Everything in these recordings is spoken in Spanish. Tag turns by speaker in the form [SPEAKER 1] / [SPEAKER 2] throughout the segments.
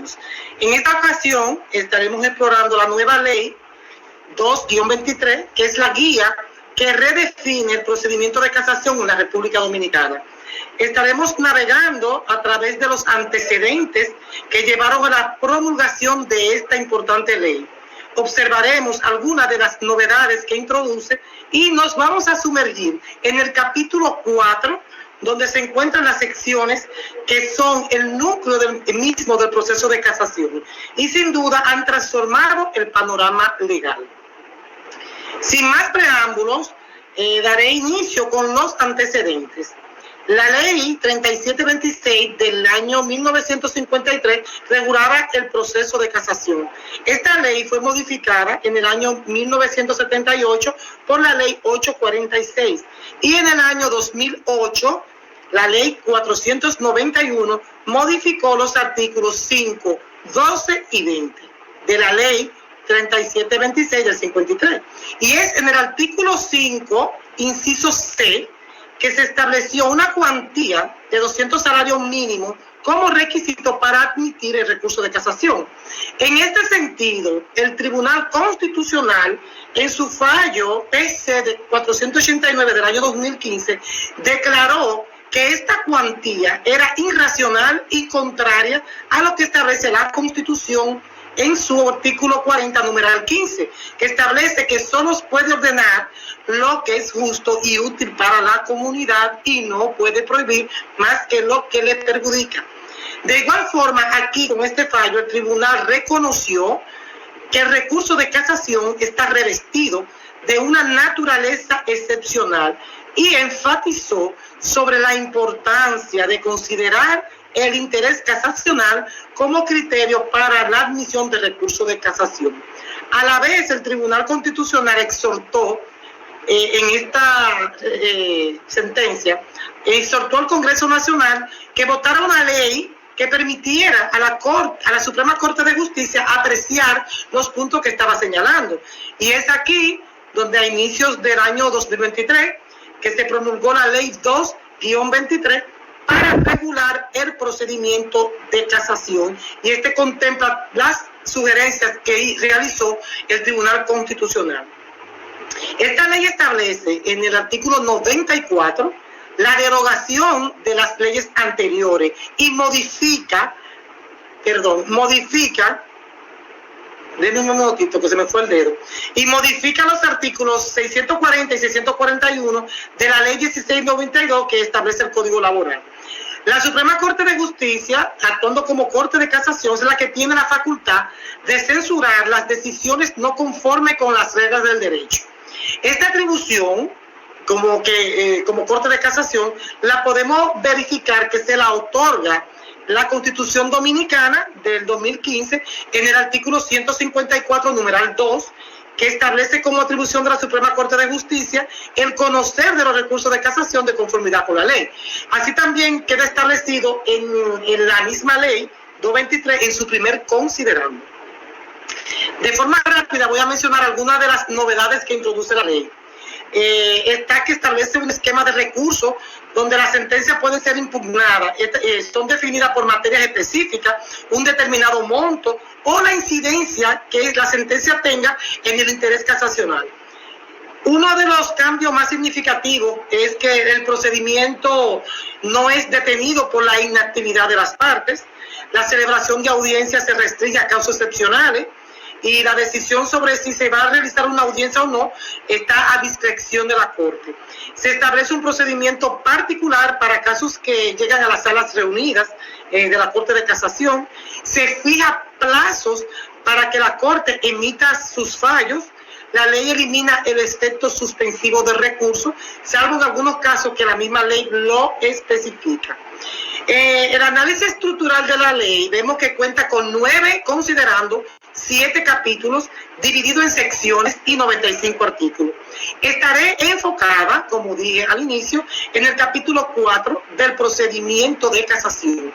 [SPEAKER 1] años. En esta ocasión estaremos explorando la nueva ley 2-23, que es la guía que redefine el procedimiento de casación en la República Dominicana. Estaremos navegando a través de los antecedentes que llevaron a la promulgación de esta importante ley. Observaremos algunas de las novedades que introduce y nos vamos a sumergir en el capítulo 4, donde se encuentran las secciones que son el núcleo mismo del proceso de casación y sin duda han transformado el panorama legal. Sin más preámbulos, daré inicio con los antecedentes. La ley 3726 del año 1953 regulaba el proceso de casación. Esta ley fue modificada en el año 1978 por la ley 846 y en el año 2008 la ley 491 modificó los artículos 5, 12 y 20 de la ley 3726 del 53. Y es en el artículo 5, inciso C, que se estableció una cuantía de 200 salarios mínimos como requisito para admitir el recurso de casación. En este sentido, el Tribunal Constitucional, en su fallo PC 489 del año 2015, declaró que esta cuantía era irracional y contraria a lo que establece la Constitución en su artículo 40, numeral 15, que establece que solo puede ordenar lo que es justo y útil para la comunidad y no puede prohibir más que lo que le perjudica. De igual forma, aquí con este fallo, el tribunal reconoció que el recurso de casación está revestido de una naturaleza excepcional y enfatizó sobre la importancia de considerar el interés casacional como criterio para la admisión de recurso de casación. A la vez, el Tribunal Constitucional exhortó en esta sentencia, exhortó al Congreso Nacional que votara una ley que permitiera a la Suprema Corte de Justicia apreciar los puntos que estaba señalando. Y es aquí donde a inicios del año 2023 que se promulgó la ley 2-23 para regular el procedimiento de casación, y este contempla las sugerencias que realizó el Tribunal Constitucional. Esta ley establece en el artículo 94 la derogación de las leyes anteriores y modifica, denme un minutito que se me fue el dedo, y modifica los artículos 640 y 641 de la ley 1692 que establece el Código Laboral. La Suprema Corte de Justicia, actuando como Corte de Casación, es la que tiene la facultad de censurar las decisiones no conformes con las reglas del derecho. Esta atribución, como Corte de Casación, la podemos verificar que se la otorga la Constitución Dominicana del 2015 en el artículo 154, numeral 2, que establece como atribución de la Suprema Corte de Justicia el conocer de los recursos de casación de conformidad con la ley. Así también queda establecido en la misma ley 223 en su primer considerando. De forma rápida voy a mencionar algunas de las novedades que introduce la ley. Está que establece un esquema de recursos donde las sentencias pueden ser impugnadas, son definidas por materias específicas, un determinado monto o la incidencia que la sentencia tenga en el interés casacional. Uno de los cambios más significativos es que el procedimiento no es detenido por la inactividad de las partes, la celebración de audiencias se restringe a casos excepcionales, y la decisión sobre si se va a realizar una audiencia o no está a discreción de la Corte. Se establece un procedimiento particular para casos que llegan a las salas reunidas de la Corte de Casación. Se fija plazos para que la Corte emita sus fallos. La ley elimina el efecto suspensivo del recurso, salvo en algunos casos que la misma ley lo especifica. El análisis estructural de la ley vemos que cuenta con 9 considerando 7 capítulos divididos en secciones y 95 artículos. Estaré enfocada, como dije al inicio, en el capítulo 4 del procedimiento de casación.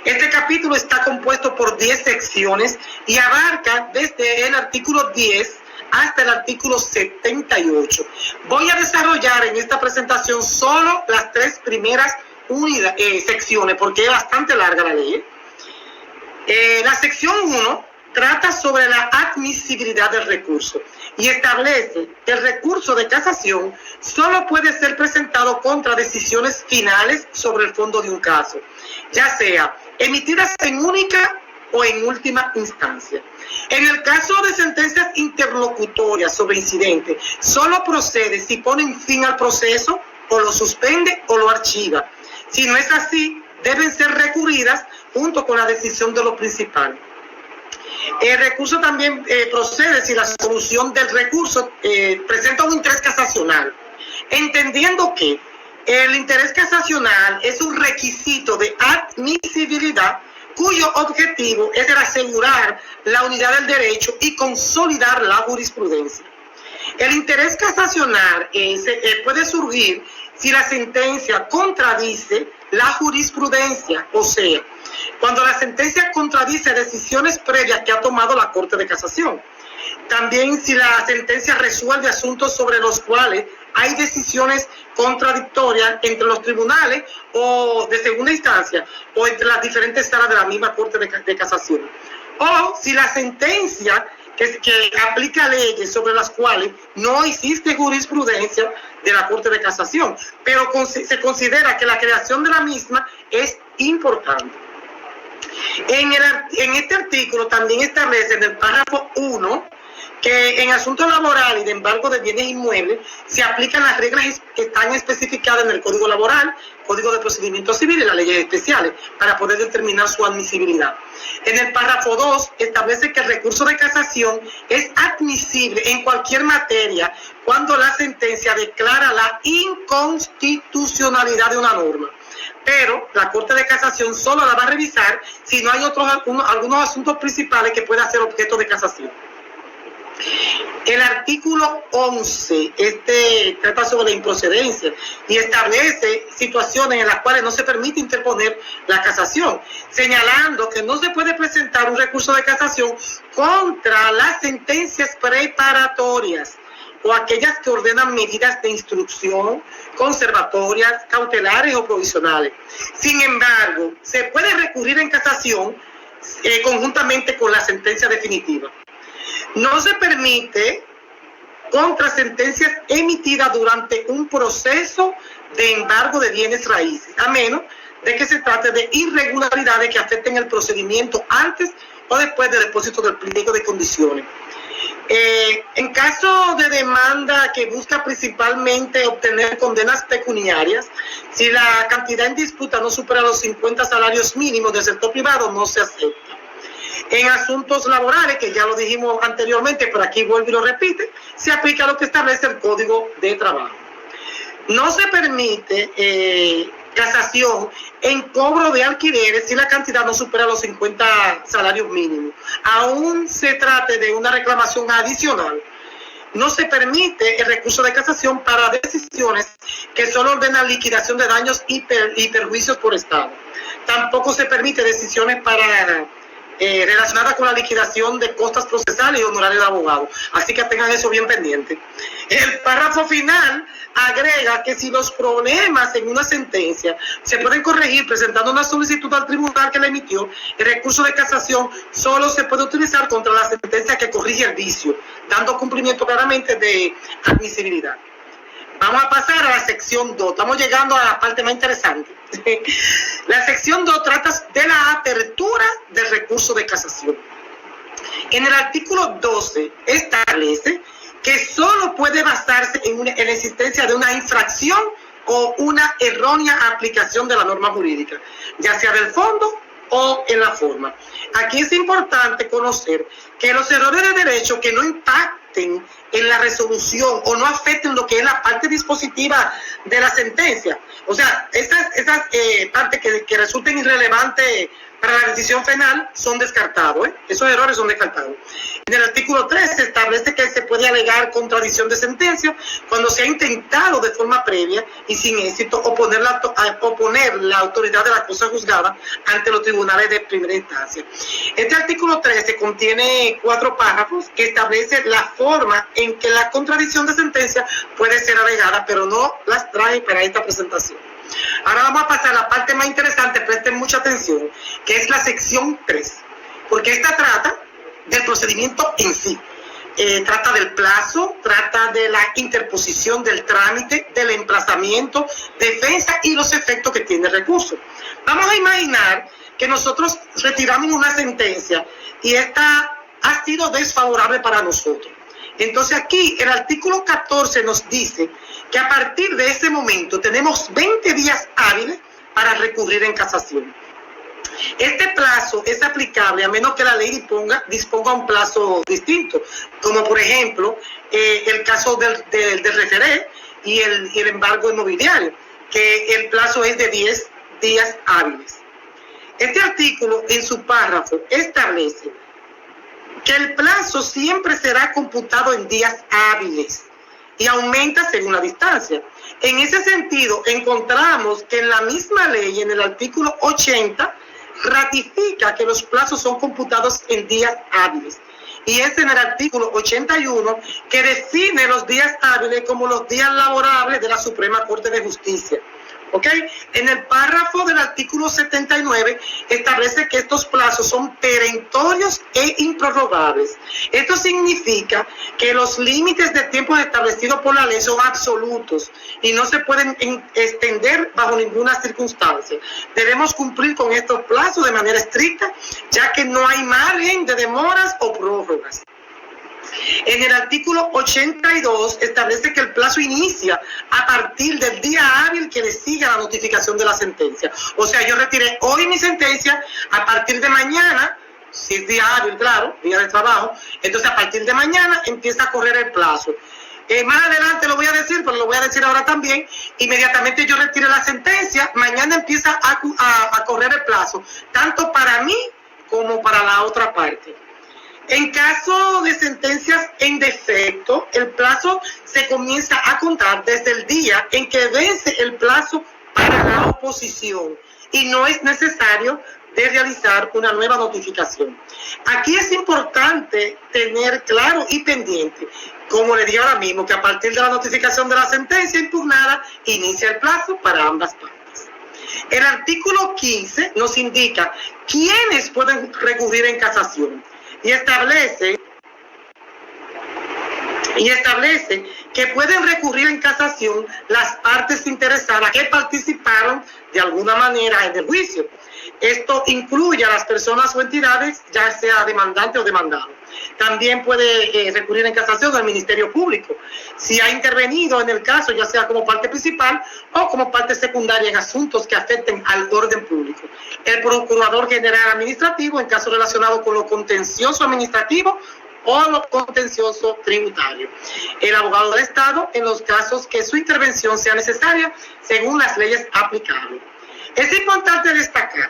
[SPEAKER 1] Este capítulo está compuesto por 10 secciones y abarca desde el artículo 10 hasta el artículo 78. Voy a desarrollar en esta presentación solo las 3 primeras secciones porque es bastante larga la ley. La sección 1 trata sobre la admisibilidad del recurso y establece que el recurso de casación solo puede ser presentado contra decisiones finales sobre el fondo de un caso, ya sea emitidas en única o en última instancia. En el caso de sentencias interlocutorias sobre incidentes, solo procede si ponen fin al proceso o lo suspende o lo archiva. Si no es así, deben ser recurridas junto con la decisión de lo principal. El recurso también procede si la solución del recurso presenta un interés casacional, entendiendo que el interés casacional es un requisito de admisibilidad cuyo objetivo es el asegurar la unidad del derecho y consolidar la jurisprudencia. El interés casacional puede surgir si la sentencia contradice la jurisprudencia, o sea, cuando la sentencia contradice decisiones previas que ha tomado la Corte de Casación. También si la sentencia resuelve asuntos sobre los cuales hay decisiones contradictorias entre los tribunales o de segunda instancia o entre las diferentes salas de la misma Corte de Casación. O si la sentencia que aplica leyes sobre las cuales no existe jurisprudencia de la Corte de Casación, pero se considera que la creación de la misma es importante. En este artículo también establece en el párrafo 1 que en asuntos laborales y de embargo de bienes inmuebles se aplican las reglas que están especificadas en el Código Laboral, Código de Procedimiento Civil y las leyes especiales para poder determinar su admisibilidad. En el párrafo 2 establece que el recurso de casación es admisible en cualquier materia cuando la sentencia declara la inconstitucionalidad de una norma. Pero la Corte de Casación solo la va a revisar si no hay algunos asuntos principales que puedan ser objeto de casación. El artículo 11 trata sobre la improcedencia y establece situaciones en las cuales no se permite interponer la casación, señalando que no se puede presentar un recurso de casación contra las sentencias preparatorias o aquellas que ordenan medidas de instrucción, conservatorias, cautelares o provisionales. Sin embargo, se puede recurrir en casación conjuntamente con la sentencia definitiva. No se permite contra sentencias emitidas durante un proceso de embargo de bienes raíces, a menos de que se trate de irregularidades que afecten el procedimiento antes o después del depósito del pliego de condiciones. En caso de demanda que busca principalmente obtener condenas pecuniarias, si la cantidad en disputa no supera los 50 salarios mínimos del sector privado, no se acepta. En asuntos laborales, que ya lo dijimos anteriormente, pero aquí vuelve y lo repite, se aplica lo que establece el Código de Trabajo. No se permite casación en cobro de alquileres si la cantidad no supera los 50 salarios mínimos. Aún se trate de una reclamación adicional. No se permite el recurso de casación para decisiones que solo ordenan liquidación de daños y perjuicios por Estado. Tampoco se permite decisiones para relacionadas con la liquidación de costas procesales y honorarios de abogado. Así que tengan eso bien pendiente. El párrafo final agrega que si los problemas en una sentencia se pueden corregir presentando una solicitud al tribunal que la emitió, el recurso de casación solo se puede utilizar contra la sentencia que corrige el vicio, dando cumplimiento claramente de admisibilidad. Vamos a pasar a la sección 2. Estamos llegando a la parte más interesante. La sección 2 trata de la apertura del recurso de casación. En el artículo 12 establece que solo puede basarse en la existencia de una infracción o una errónea aplicación de la norma jurídica, ya sea del fondo o en la forma. Aquí es importante conocer que los errores de derecho que no impacten en la resolución o no afecten lo que es la parte dispositiva de la sentencia, o sea, esas partes que resulten irrelevantes para la decisión final son descartados, esos errores son descartados. En el artículo 3 se establece que se puede alegar contradicción de sentencia cuando se ha intentado de forma previa y sin éxito oponer la autoridad de la cosa juzgada ante los tribunales de primera instancia. Este artículo 13 contiene 4 párrafos que establecen la forma en que la contradicción de sentencia puede ser alegada, pero no las trae para esta presentación. Ahora vamos a pasar a la parte más interesante, presten mucha atención, que es la sección 3. porque esta trata del procedimiento en sí. Trata del plazo, trata de la interposición del trámite, del emplazamiento, defensa y los efectos que tiene el recurso. Vamos a imaginar que nosotros retiramos una sentencia y esta ha sido desfavorable para nosotros. Entonces aquí el artículo 14 nos dice que a partir de ese momento tenemos 20 días hábiles para recurrir en casación. Este plazo es aplicable a menos que la ley disponga un plazo distinto, como por ejemplo el caso del referé y el embargo inmobiliario, que el plazo es de 10 días hábiles. Este artículo en su párrafo establece que el plazo siempre será computado en días hábiles y aumenta según la distancia. En ese sentido, encontramos que en la misma ley, en el artículo 80, ratifica que los plazos son computados en días hábiles. Y es en el artículo 81 que define los días hábiles como los días laborables de la Suprema Corte de Justicia. ¿Ok? En el párrafo del artículo 79 establece que estos plazos son perentorios e improrrogables. Esto significa que los límites de tiempo establecidos por la ley son absolutos y no se pueden extender bajo ninguna circunstancia. Debemos cumplir con estos plazos de manera estricta, ya que no hay margen de demoras o prórrogas. En el artículo 82 establece que el plazo inicia a partir del día hábil que le sigue a la notificación de la sentencia. O sea, yo retiré hoy mi sentencia, a partir de mañana, si es día hábil, claro, día de trabajo, entonces a partir de mañana empieza a correr el plazo. Más adelante lo voy a decir, pero lo voy a decir ahora también. Inmediatamente yo retire la sentencia, mañana empieza a correr el plazo, tanto para mí como para la otra parte. En caso de sentencias en defecto, el plazo se comienza a contar desde el día en que vence el plazo para la oposición y no es necesario de realizar una nueva notificación. Aquí es importante tener claro y pendiente, como le dije ahora mismo, que a partir de la notificación de la sentencia impugnada, inicia el plazo para ambas partes. El artículo 15 nos indica quiénes pueden recurrir en casación. Y establece que pueden recurrir en casación las partes interesadas que participaron de alguna manera en el juicio. Esto incluye a las personas o entidades, ya sea demandante o demandado. También puede recurrir en casación al Ministerio Público, si ha intervenido en el caso, ya sea como parte principal o como parte secundaria en asuntos que afecten al orden público. El Procurador General Administrativo en casos relacionados con lo contencioso administrativo o lo contencioso tributario. El abogado del Estado en los casos que su intervención sea necesaria según las leyes aplicables. Es importante destacar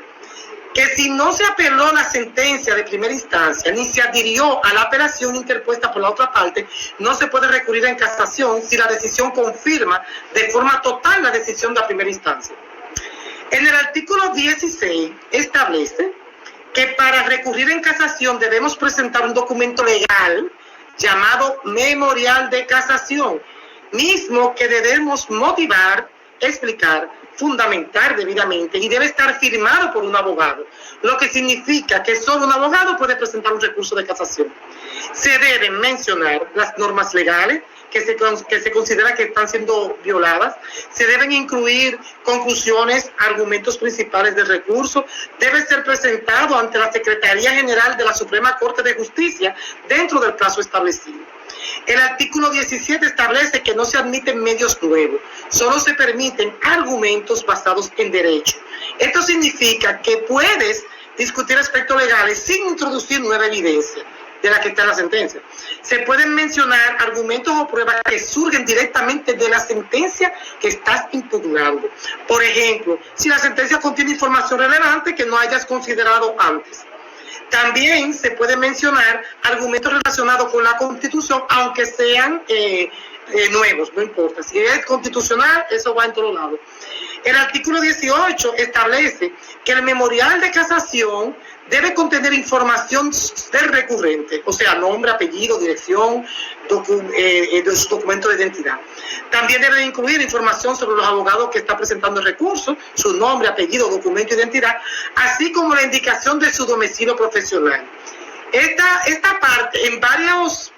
[SPEAKER 1] que si no se apeló la sentencia de primera instancia ni se adhirió a la apelación interpuesta por la otra parte, no se puede recurrir en casación si la decisión confirma de forma total la decisión de la primera instancia. En el artículo 16 establece que para recurrir en casación debemos presentar un documento legal llamado memorial de casación, mismo que debemos motivar, explicar, fundamentar debidamente y debe estar firmado por un abogado, lo que significa que solo un abogado puede presentar un recurso de casación. Se deben mencionar las normas legales que se considera que están siendo violadas, se deben incluir conclusiones, argumentos principales del recurso, debe ser presentado ante la Secretaría General de la Suprema Corte de Justicia dentro del plazo establecido. El artículo 17 establece que no se admiten medios nuevos, solo se permiten argumentos basados en derecho. Esto significa que puedes discutir aspectos legales sin introducir nueva evidencia de la que está la sentencia. Se pueden mencionar argumentos o pruebas que surgen directamente de la sentencia que estás impugnando. Por ejemplo, si la sentencia contiene información relevante que no hayas considerado antes. También se puede mencionar argumentos relacionados con la Constitución, aunque sean nuevos, no importa. Si es constitucional, eso va en todos lados. El artículo 18 establece que el memorial de casación debe contener información del recurrente, o sea, nombre, apellido, dirección, de su documento de identidad. También debe incluir información sobre los abogados que está presentando el recurso, su nombre, apellido, documento de identidad, así como la indicación de su domicilio profesional. Esta parte, en varios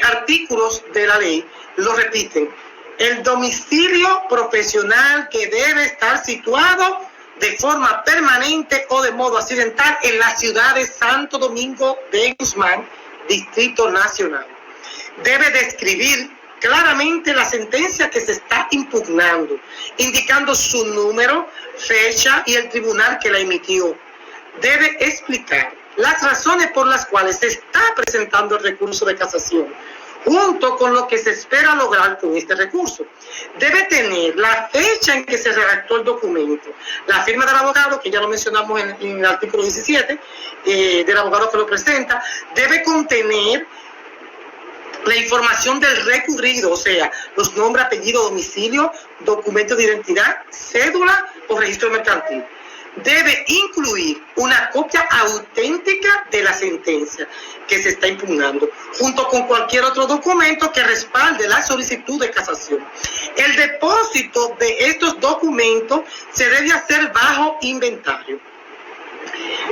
[SPEAKER 1] artículos de la ley, lo repiten. El domicilio profesional que debe estar situado de forma permanente o de modo accidental en la ciudad de Santo Domingo de Guzmán, Distrito Nacional. Debe describir claramente la sentencia que se está impugnando, indicando su número, fecha y el tribunal que la emitió. Debe explicar las razones por las cuales se está presentando el recurso de casación, junto con lo que se espera lograr con este recurso. Debe tener la fecha en que se redactó el documento, la firma del abogado, que ya lo mencionamos en el artículo 17, del abogado que lo presenta. Debe contener la información del recurrido, o sea, los nombres, apellido, domicilio, documento de identidad, cédula o registro mercantil. Debe incluir una copia auténtica de la sentencia que se está impugnando, junto con cualquier otro documento que respalde la solicitud de casación. El depósito de estos documentos se debe hacer bajo inventario.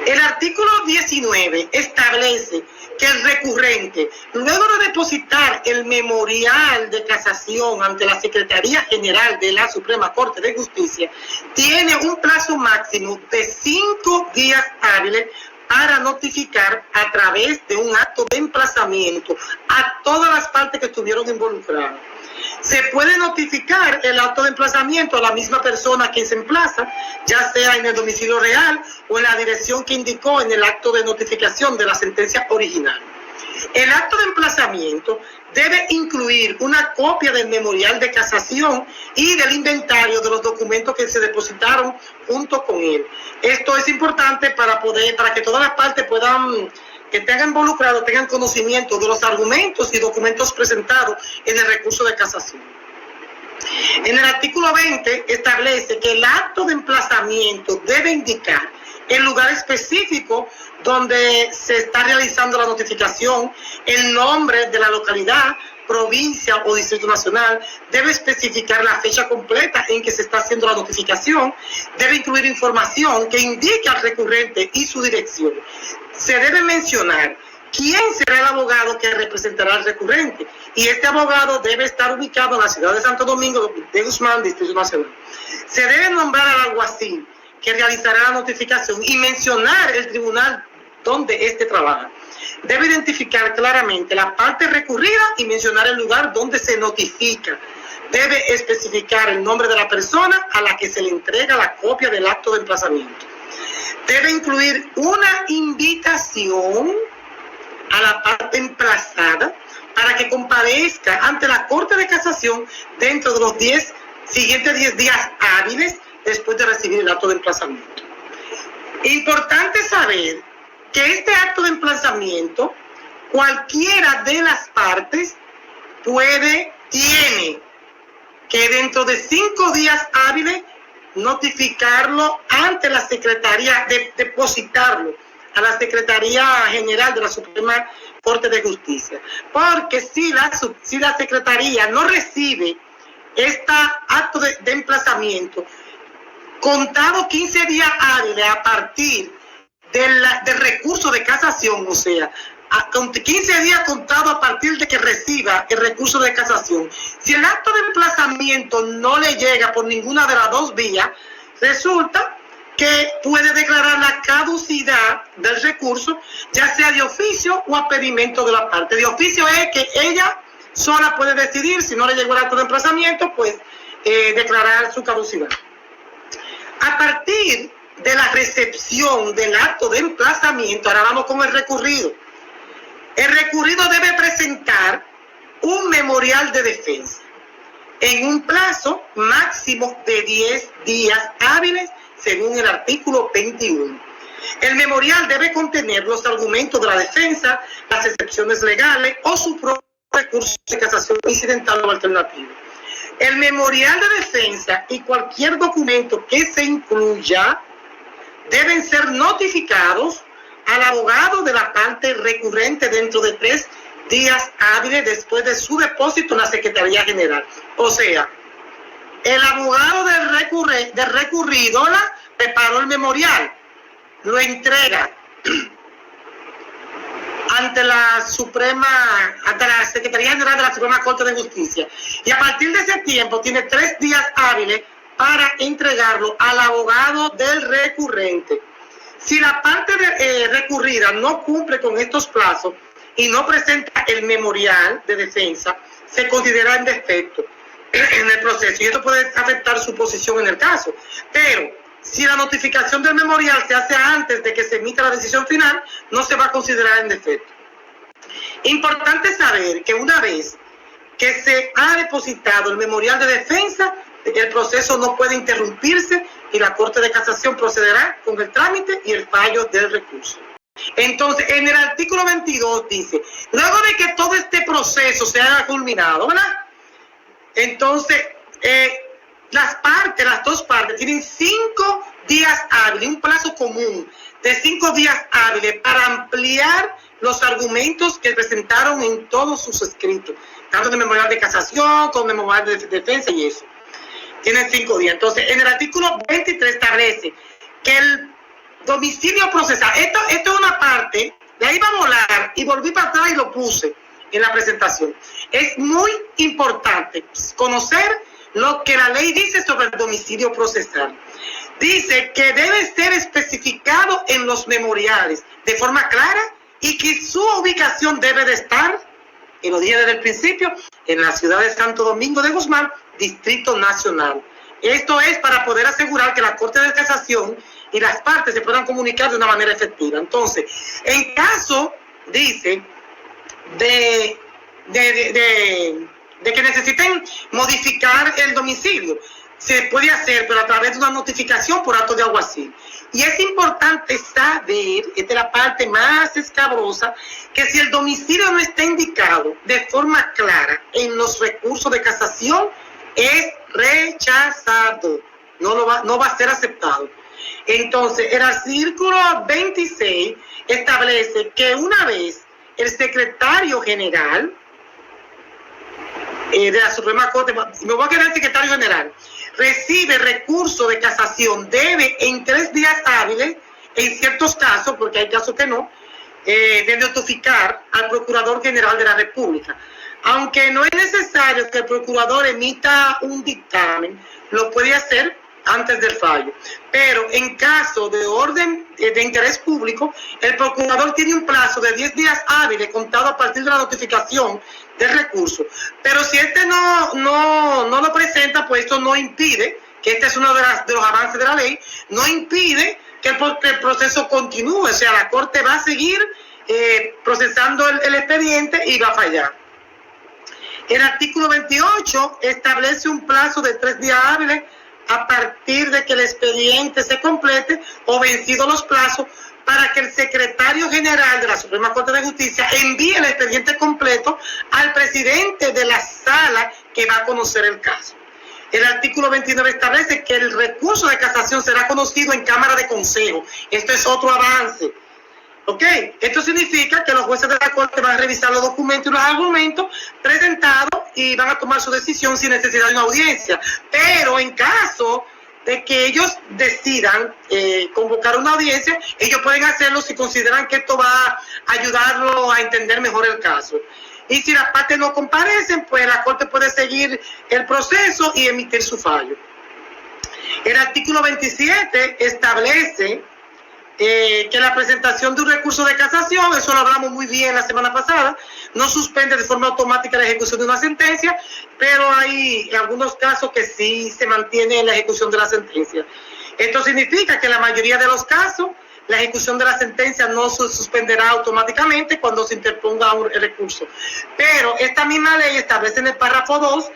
[SPEAKER 1] El artículo 19 establece que el recurrente, luego de depositar el memorial de casación ante la Secretaría General de la Suprema Corte de Justicia, tiene un plazo máximo de 5 días hábiles para notificar a través de un acto de emplazamiento a todas las partes que estuvieron involucradas. Se puede notificar el acto de emplazamiento a la misma persona a quien se emplaza, ya sea en el domicilio real o en la dirección que indicó en el acto de notificación de la sentencia original. El acto de emplazamiento debe incluir una copia del memorial de casación y del inventario de los documentos que se depositaron junto con él. Esto es importante para que todas las partes que tengan involucrado tengan conocimiento de los argumentos y documentos presentados en el recurso de casación. En el artículo 20 establece que el acto de emplazamiento debe indicar el lugar específico donde se está realizando la notificación, el nombre de la localidad, provincia o distrito nacional, debe especificar la fecha completa en que se está haciendo la notificación, debe incluir información que indique al recurrente y su dirección. Se debe mencionar quién será el abogado que representará al recurrente, y este abogado debe estar ubicado en la ciudad de Santo Domingo de Guzmán, Distrito Nacional. Se debe nombrar al alguacil que realizará la notificación y mencionar el tribunal donde éste trabaja. Debe identificar claramente la parte recurrida y mencionar el lugar donde se notifica. Debe especificar el nombre de la persona a la que se le entrega la copia del acto de emplazamiento. Debe incluir una invitación a la parte emplazada para que comparezca ante la Corte de Casación dentro de los siguientes 10 días hábiles después de recibir el acto de emplazamiento. Importante saber que este acto de emplazamiento, cualquiera de las partes tiene que dentro de 5 días hábiles notificarlo ante la Secretaría, depositarlo a la Secretaría General de la Suprema Corte de Justicia. Porque si la Secretaría no recibe este acto de emplazamiento, contado 15 días hábiles a partir del recurso de casación, o sea, 15 días contados a partir de que reciba el recurso de casación. Si el acto de emplazamiento no le llega por ninguna de las dos vías, resulta que puede declarar la caducidad del recurso, ya sea de oficio o a pedimento de la parte. De oficio es que ella sola puede decidir, si no le llegó el acto de emplazamiento, pues declarar su caducidad. A partir de la recepción del acto de emplazamiento, ahora vamos con el recurrido. El recurrido debe presentar un memorial de defensa en un plazo máximo de 10 días hábiles, según el artículo 21. El memorial debe contener los argumentos de la defensa, las excepciones legales o su propio recurso de casación incidental o alternativo. El memorial de defensa y cualquier documento que se incluya deben ser notificados al abogado de la parte recurrente dentro de 3 días hábiles después de su depósito en la Secretaría General. O sea, el abogado del recurrido preparó el memorial, lo entrega ante la Secretaría General de la Suprema Corte de Justicia, y a partir de ese tiempo tiene 3 días hábiles para entregarlo al abogado del recurrente. Si la parte recurrida no cumple con estos plazos y no presenta el memorial de defensa, se considera en defecto en el proceso, y esto puede afectar su posición en el caso. Pero si la notificación del memorial se hace antes de que se emita la decisión final, no se va a considerar en defecto. Importante saber que una vez que se ha depositado el memorial de defensa, el proceso no puede interrumpirse y la Corte de Casación procederá con el trámite y el fallo del recurso. Entonces, en el artículo 22 dice, luego de que todo este proceso se haya culminado, ¿verdad? Entonces, las dos partes tienen 5 días hábiles, un plazo común de 5 días hábiles para ampliar los argumentos que presentaron en todos sus escritos, tanto en el memorial de casación como en el memorial de defensa y eso. Tienen 5 días. Entonces, en el artículo 23 establece que el domicilio procesal, esto es una parte, de ahí va a volar y volví para atrás y lo puse en la presentación. Es muy importante conocer lo que la ley dice sobre el domicilio procesal. Dice que debe ser especificado en los memoriales de forma clara y que su ubicación debe de estar, y lo dije desde el principio, en la ciudad de Santo Domingo de Guzmán, Distrito Nacional. Esto es para poder asegurar que la Corte de Casación y las partes se puedan comunicar de una manera efectiva. Entonces, en caso, dice, de que necesiten modificar el domicilio, se puede hacer, pero a través de una notificación por acto de alguacil. Y es importante saber, esta es la parte más escabrosa, que si el domicilio no está indicado de forma clara en los recursos de casación, es rechazado, no va a ser aceptado. Entonces, el artículo 26 establece que una vez el secretario general de la Suprema Corte, me voy a quedar el secretario general, recibe recurso de casación, debe en 3 días hábiles, en ciertos casos, porque hay casos que no, de notificar al Procurador General de la República. Aunque no es necesario que el procurador emita un dictamen, lo puede hacer antes del fallo. Pero en caso de orden de interés público, el procurador tiene un plazo de 10 días hábiles contado a partir de la notificación del recurso. Pero si este no lo presenta, pues esto no impide, que este es uno de los avances de la ley, no impide que el proceso continúe. O sea, la Corte va a seguir procesando el expediente y va a fallar. El artículo 28 establece un plazo de 3 días hábiles a partir de que el expediente se complete o vencidos los plazos para que el secretario general de la Suprema Corte de Justicia envíe el expediente completo al presidente de la sala que va a conocer el caso. El artículo 29 establece que el recurso de casación será conocido en Cámara de Consejo. Esto es otro avance. ¿Ok? Esto significa que los jueces de la Corte van a revisar los documentos y los argumentos presentados y van a tomar su decisión sin necesidad de una audiencia. Pero en caso de que ellos decidan convocar una audiencia, ellos pueden hacerlo si consideran que esto va a ayudarlo a entender mejor el caso. Y si las partes no comparecen, pues la Corte puede seguir el proceso y emitir su fallo. El artículo 27 establece que la presentación de un recurso de casación, eso lo hablamos muy bien la semana pasada, no suspende de forma automática la ejecución de una sentencia, pero hay algunos casos que sí se mantiene la ejecución de la sentencia. Esto significa que en la mayoría de los casos la ejecución de la sentencia no se suspenderá automáticamente cuando se interponga el recurso. Pero esta misma ley establece en el párrafo 2,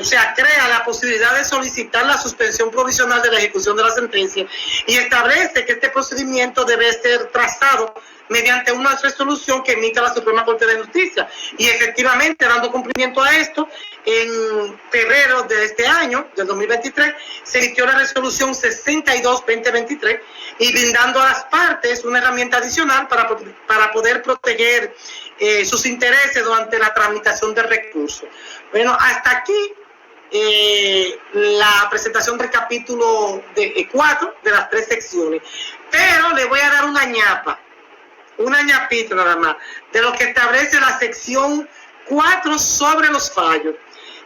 [SPEAKER 1] o sea, crea la posibilidad de solicitar la suspensión provisional de la ejecución de la sentencia y establece que este procedimiento debe ser trazado mediante una resolución que emita la Suprema Corte de Justicia. Y efectivamente, dando cumplimiento a esto, en febrero de este año, del 2023, se emitió la resolución 62-2023 y brindando a las partes una herramienta adicional para poder proteger sus intereses durante la tramitación del recurso. Bueno, hasta aquí la presentación del capítulo 4 de las 3 secciones. Pero le voy a dar una ñapita nada más, de lo que establece la sección 4 sobre los fallos.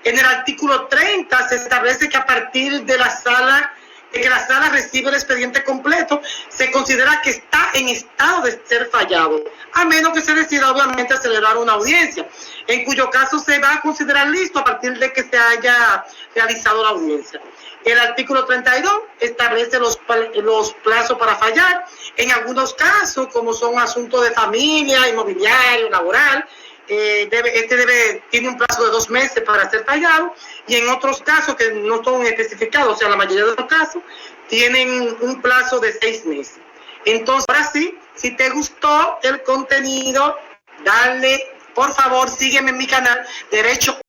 [SPEAKER 1] En el artículo 30 se establece que a partir de que la sala recibe el expediente completo, se considera que está en estado de ser fallado, a menos que se decida obviamente celebrar una audiencia, en cuyo caso se va a considerar listo a partir de que se haya realizado la audiencia. El artículo 32 establece los plazos para fallar. En algunos casos, como son asuntos de familia, inmobiliario, laboral, tiene un plazo de 2 meses para ser fallado, y en otros casos que no son especificados, o sea, la mayoría de los casos, tienen un plazo de 6 meses. Entonces, ahora sí, si te gustó el contenido, dale, por favor, sígueme en mi canal Derecho